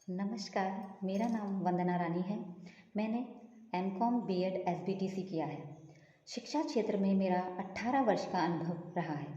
नमस्कार, मेरा नाम वंदना रानी है। मैंने एमकॉम बीएड एसबीटीसी किया है। शिक्षा क्षेत्र में मेरा 18 वर्ष का अनुभव रहा है।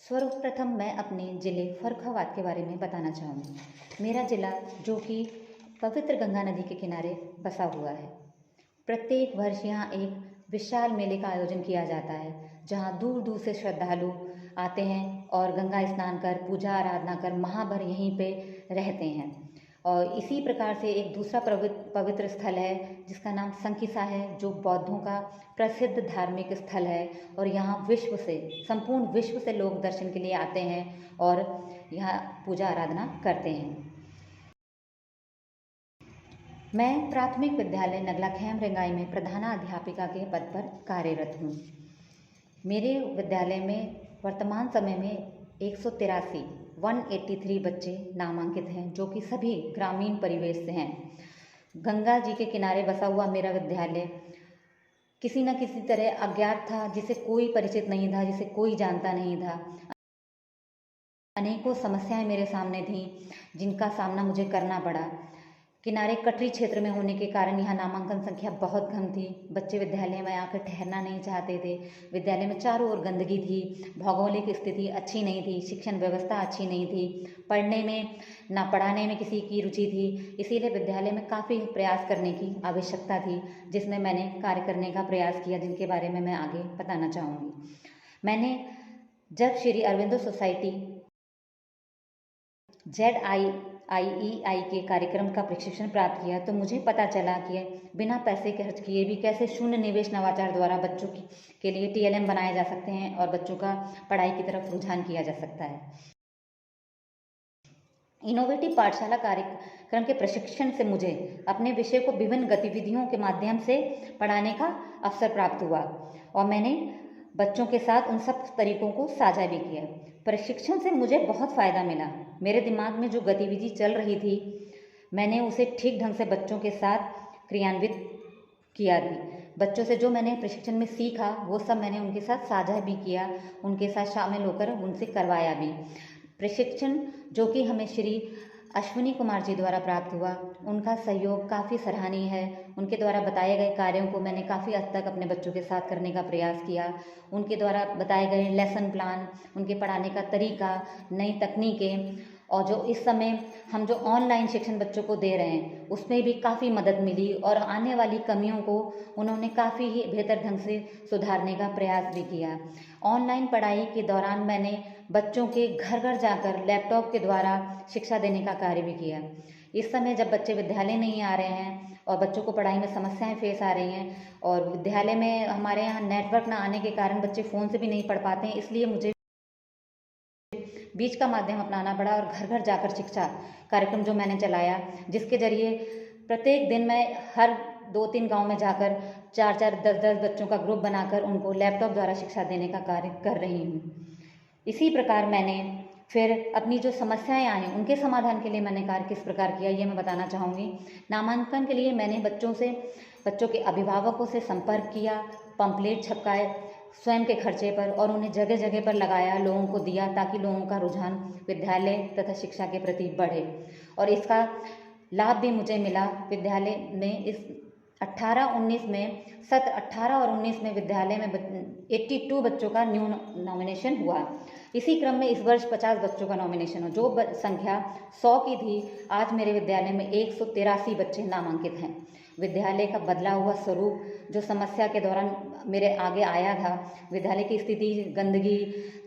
सर्वप्रथम मैं अपने ज़िले फर्रुखाबाद के बारे में बताना चाहूँगी। मेरा ज़िला जो कि पवित्र गंगा नदी के किनारे बसा हुआ है। प्रत्येक वर्ष यहाँ एक विशाल मेले का आयोजन किया जाता है, जहाँ दूर दूर से श्रद्धालु आते हैं और गंगा स्नान कर पूजा आराधना कर माह भर यहीं पे रहते हैं। और इसी प्रकार से एक दूसरा पवित्र स्थल है जिसका नाम संकिसा है, जो बौद्धों का प्रसिद्ध धार्मिक स्थल है। और यहाँ विश्व से, संपूर्ण विश्व से लोग दर्शन के लिए आते हैं और यहाँ पूजा आराधना करते हैं। मैं प्राथमिक विद्यालय नगलाखैम रेंगाई में प्रधानाध्यापिका के पद पर कार्यरत हूँ। मेरे विद्यालय में वर्तमान समय में 183 बच्चे नामांकित हैं, जो कि सभी ग्रामीण परिवेश से हैं। गंगा जी के किनारे बसा हुआ मेरा विद्यालय किसी न किसी तरह अज्ञात था, जिसे कोई परिचित नहीं था, जिसे कोई जानता नहीं था। अनेकों समस्याएं मेरे सामने थीं, जिनका सामना मुझे करना पड़ा। किनारे कटरी क्षेत्र में होने के कारण यहाँ नामांकन संख्या बहुत कम थी। बच्चे विद्यालय में आकर ठहरना नहीं चाहते थे। विद्यालय में चारों ओर गंदगी थी, भौगोलिक स्थिति अच्छी नहीं थी, शिक्षण व्यवस्था अच्छी नहीं थी, पढ़ने में ना पढ़ाने में किसी की रुचि थी। इसीलिए विद्यालय में काफ़ी प्रयास करने की आवश्यकता थी, जिसमें मैंने कार्य करने का प्रयास किया, जिनके बारे में मैं आगे बताना चाहूँगी। मैंने जब श्री अरविंदो सोसाइटी ZIIEI के कार्यक्रम का प्रशिक्षण प्राप्त किया, तो मुझे पता चला कि बिना पैसे खर्च किए भी कैसे शून्य निवेश नवाचार द्वारा बच्चों के लिए TLM बनाए जा सकते हैं और बच्चों का पढ़ाई की तरफ रुझान किया जा सकता है। इनोवेटिव पाठशाला कार्यक्रम के प्रशिक्षण से मुझे अपने विषय को विभिन्न गतिविधियों के माध्यम से पढ़ाने का अवसर प्राप्त हुआ और मैंने बच्चों के साथ उन सब तरीकों को साझा भी किया। प्रशिक्षण से मुझे बहुत फ़ायदा मिला। मेरे दिमाग में जो गतिविधि चल रही थी, मैंने उसे ठीक ढंग से बच्चों के साथ क्रियान्वित किया भी। बच्चों से जो मैंने प्रशिक्षण में सीखा, वो सब मैंने उनके साथ साझा भी किया, उनके साथ शामिल होकर उनसे करवाया भी। प्रशिक्षण जो कि हमें श्री अश्विनी कुमार जी द्वारा प्राप्त हुआ, उनका सहयोग काफ़ी सराहनीय है। उनके द्वारा बताए गए कार्यों को मैंने काफ़ी हद तक अपने बच्चों के साथ करने का प्रयास किया। उनके द्वारा बताए गए लेसन प्लान, उनके पढ़ाने का तरीका, नई तकनीकें और जो इस समय हम जो ऑनलाइन शिक्षण बच्चों को दे रहे हैं, उसमें भी काफ़ी मदद मिली और आने वाली कमियों को उन्होंने काफ़ी ही बेहतर ढंग से सुधारने का प्रयास भी किया। ऑनलाइन पढ़ाई के दौरान मैंने बच्चों के घर घर जाकर लैपटॉप के द्वारा शिक्षा देने का कार्य भी किया। इस समय जब बच्चे विद्यालय नहीं आ रहे हैं और बच्चों को पढ़ाई में समस्याएं फेस आ रही हैं और विद्यालय में हमारे यहाँ नेटवर्क ना आने के कारण बच्चे फ़ोन से भी नहीं पढ़ पाते हैं, इसलिए मुझे बीच का माध्यम अपनाना पड़ा और घर घर जाकर शिक्षा कार्यक्रम जो मैंने चलाया, जिसके जरिए प्रत्येक दिन मैं हर 2-3 गांव में जाकर 4-4, 10-10 बच्चों का ग्रुप बनाकर उनको लैपटॉप द्वारा शिक्षा देने का कार्य कर रही हूँ। इसी प्रकार मैंने फिर अपनी जो समस्याएं आई, उनके समाधान के लिए मैंने कार्य किस प्रकार किया, ये मैं बताना चाहूँगी। नामांकन के लिए मैंने बच्चों के अभिभावकों से संपर्क किया, पंपलेट छपकाए स्वयं के खर्चे पर और उन्हें जगह जगह पर लगाया, लोगों को दिया, ताकि लोगों का रुझान विद्यालय तथा शिक्षा के प्रति बढ़े। और इसका लाभ भी मुझे मिला। विद्यालय में इस 18-19 में, सत्र 18 और 19 में विद्यालय में 82 बच्चों का न्यू नॉमिनेशन हुआ। इसी क्रम में इस वर्ष 50 बच्चों का नॉमिनेशन हो, जो संख्या 100 की थी, आज मेरे विद्यालय में 183 बच्चे नामांकित हैं। विद्यालय का बदला हुआ स्वरूप जो समस्या के दौरान मेरे आगे आया था, विद्यालय की स्थिति, गंदगी,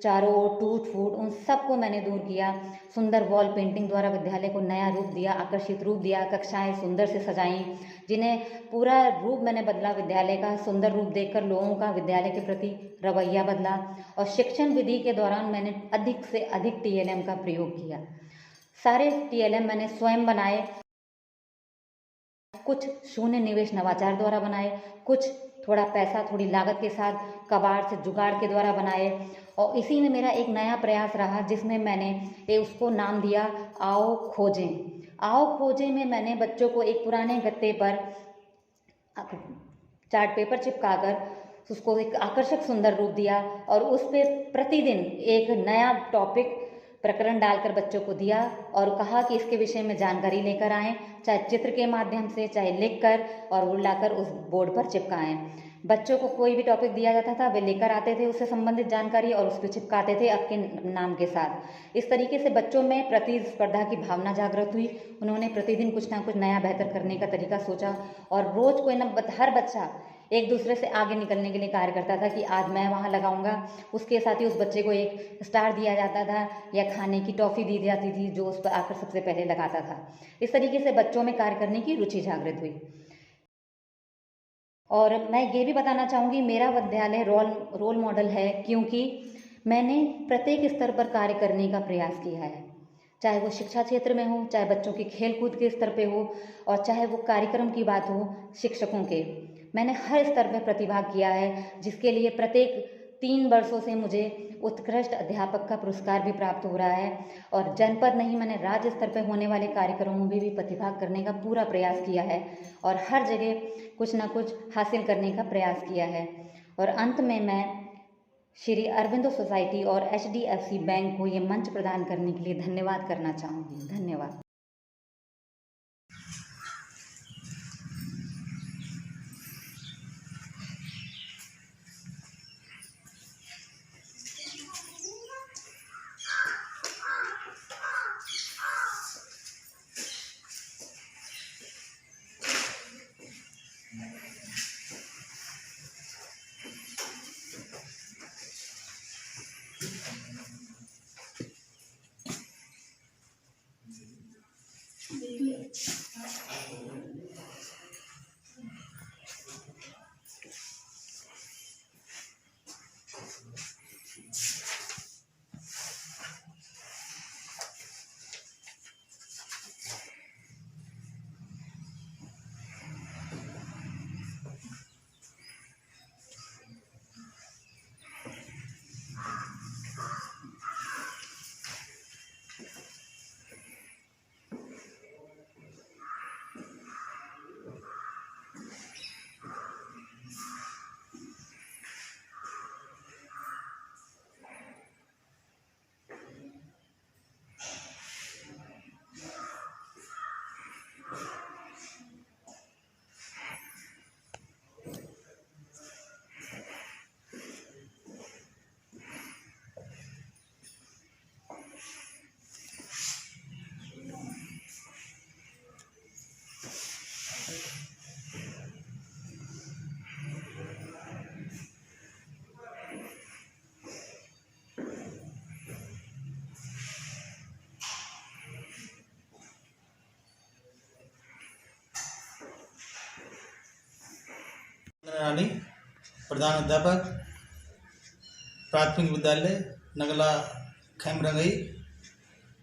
चारों ओर टूट फूट, उन सबको मैंने दूर किया। सुंदर वॉल पेंटिंग द्वारा विद्यालय को नया रूप दिया, आकर्षित रूप दिया, कक्षाएं सुंदर से सजाईं, जिन्हें पूरा रूप मैंने बदला। विद्यालय का सुंदर रूप देखकर लोगों का विद्यालय के प्रति रवैया बदला और शिक्षण विधि के दौरान मैंने अधिक से अधिक TLM का प्रयोग किया। सारे TLM मैंने स्वयं बनाए, कुछ शून्य निवेश नवाचार द्वारा बनाए, कुछ थोड़ा पैसा, थोड़ी लागत के साथ कबाड़ से जुगाड़ के द्वारा बनाए। और इसी में मेरा एक नया प्रयास रहा, जिसमें मैंने उसको नाम दिया आओ खोजें। आओ खोजें में मैंने बच्चों को एक पुराने गत्ते पर चार्ट पेपर चिपकाकर उसको एक आकर्षक सुंदर रूप दिया और उस पर प्रतिदिन एक नया टॉपिक प्रकरण डालकर बच्चों को दिया और कहा कि इसके विषय में जानकारी लेकर आएँ, चाहे चित्र के माध्यम से, चाहे लिख कर, और वो लाकर उस बोर्ड पर चिपकाएँ। बच्चों को कोई भी टॉपिक दिया जाता था, वे लेकर आते थे उससे संबंधित जानकारी और उस पर चिपकाते थे आपके नाम के साथ। इस तरीके से बच्चों में प्रतिस्पर्धा की भावना जागृत हुई। उन्होंने प्रतिदिन कुछ ना कुछ नया बेहतर करने का तरीका सोचा और रोज़ कोई ना हर बच्चा एक दूसरे से आगे निकलने के लिए कार्य करता था कि आज मैं वहाँ लगाऊंगा, उसके साथ ही उस बच्चे को एक स्टार दिया जाता था या खाने की टॉफ़ी दी जाती थी जो उस पर आकर सबसे पहले लगाता था। इस तरीके से बच्चों में कार्य करने की रुचि जागृत हुई। और मैं ये भी बताना चाहूँगी, मेरा विद्यालय रोल मॉडल है, क्योंकि मैंने प्रत्येक स्तर पर कार्य करने का प्रयास किया है, चाहे वो शिक्षा क्षेत्र में हो, चाहे बच्चों के खेल कूद के स्तर पे हो, और चाहे वो कार्यक्रम की बात हो शिक्षकों के। मैंने हर स्तर पर प्रतिभाग किया है, जिसके लिए प्रत्येक 3 वर्षों से मुझे उत्कृष्ट अध्यापक का पुरस्कार भी प्राप्त हो रहा है। और जनपद नहीं, मैंने राज्य स्तर पर होने वाले कार्यक्रमों में भी प्रतिभाग करने का पूरा प्रयास किया है और हर जगह कुछ ना कुछ हासिल करने का प्रयास किया है। और अंत में मैं श्री अरविंदो सोसाइटी और HDFC बैंक को ये मंच प्रदान करने के लिए धन्यवाद करना चाहूँगी। धन्यवाद। रानी, प्रधान अध्यापक, प्राथमिक विद्यालय नगला खैमरंगई,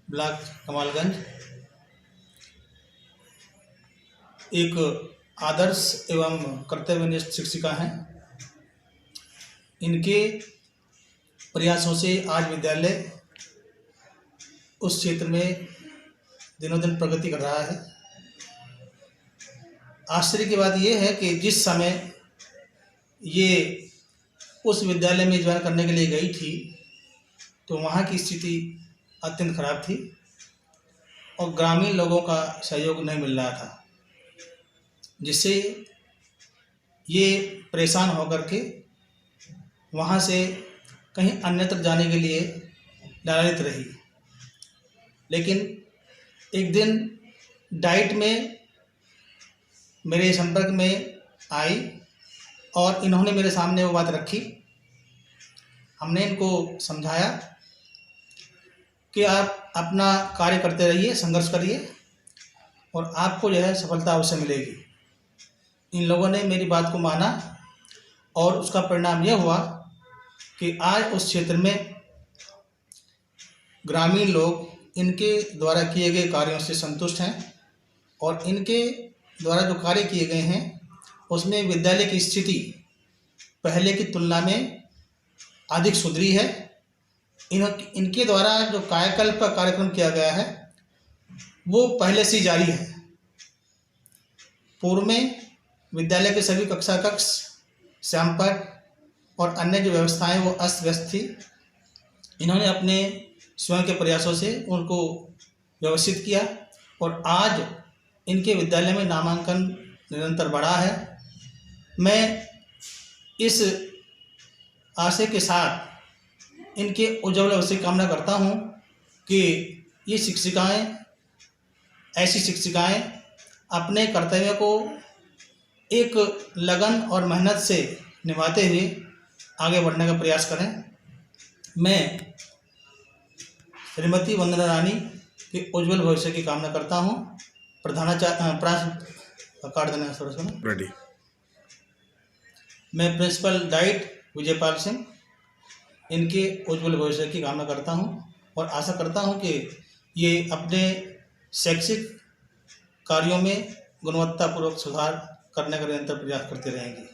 ब्लॉक कमालगंज। एक आदर्श एवं कर्तव्यनिष्ठ शिक्षिका हैं। इनके प्रयासों से आज विद्यालय उस क्षेत्र में दिनों दिन प्रगति कर रहा है। आश्चर्य की बात यह है कि जिस समय ये उस विद्यालय में ज्वाइन करने के लिए गई थी तो वहाँ की स्थिति अत्यंत खराब थी और ग्रामीण लोगों का सहयोग नहीं मिल रहा था, जिससे ये परेशान होकर के वहाँ से कहीं अन्यत्र जाने के लिए लालायित रही। लेकिन एक दिन डाइट में मेरे संपर्क में आई और इन्होंने मेरे सामने वो बात रखी। हमने इनको समझाया कि आप अपना कार्य करते रहिए, संघर्ष करिए और आपको जो है सफलता अवश्य मिलेगी। इन लोगों ने मेरी बात को माना और उसका परिणाम यह हुआ कि आज उस क्षेत्र में ग्रामीण लोग इनके द्वारा किए गए कार्यों से संतुष्ट हैं और इनके द्वारा जो कार्य किए गए हैं उसमें विद्यालय की स्थिति पहले की तुलना में अधिक सुधरी है। इनके द्वारा जो कायाकल्प का कार्यक्रम किया गया है वो पहले से जारी है। पूर्व में विद्यालय के सभी कक्षा कक्ष, श्यामपट और अन्य जो व्यवस्थाएं वो अस्त व्यस्त थी। इन्होंने अपने स्वयं के प्रयासों से उनको व्यवस्थित किया और आज इनके विद्यालय में नामांकन निरंतर बढ़ा है। मैं इस आशय के साथ इनके उज्ज्वल भविष्य की कामना करता हूँ कि ये शिक्षिकाएँ, ऐसी शिक्षिकाएँ अपने कर्तव्य को एक लगन और मेहनत से निभाते हुए आगे बढ़ने का प्रयास करें। मैं श्रीमती वंदना रानी के उज्ज्वल भविष्य की कामना करता हूँ। कार्ड देना थोड़ा सा रेडी। मैं प्रिंसिपल डाइट विजयपाल सिंह इनके उज्ज्वल भविष्य की कामना करता हूँ और आशा करता हूँ कि ये अपने शैक्षिक कार्यों में गुणवत्तापूर्वक सुधार करने का निरंतर प्रयास करते रहेंगे।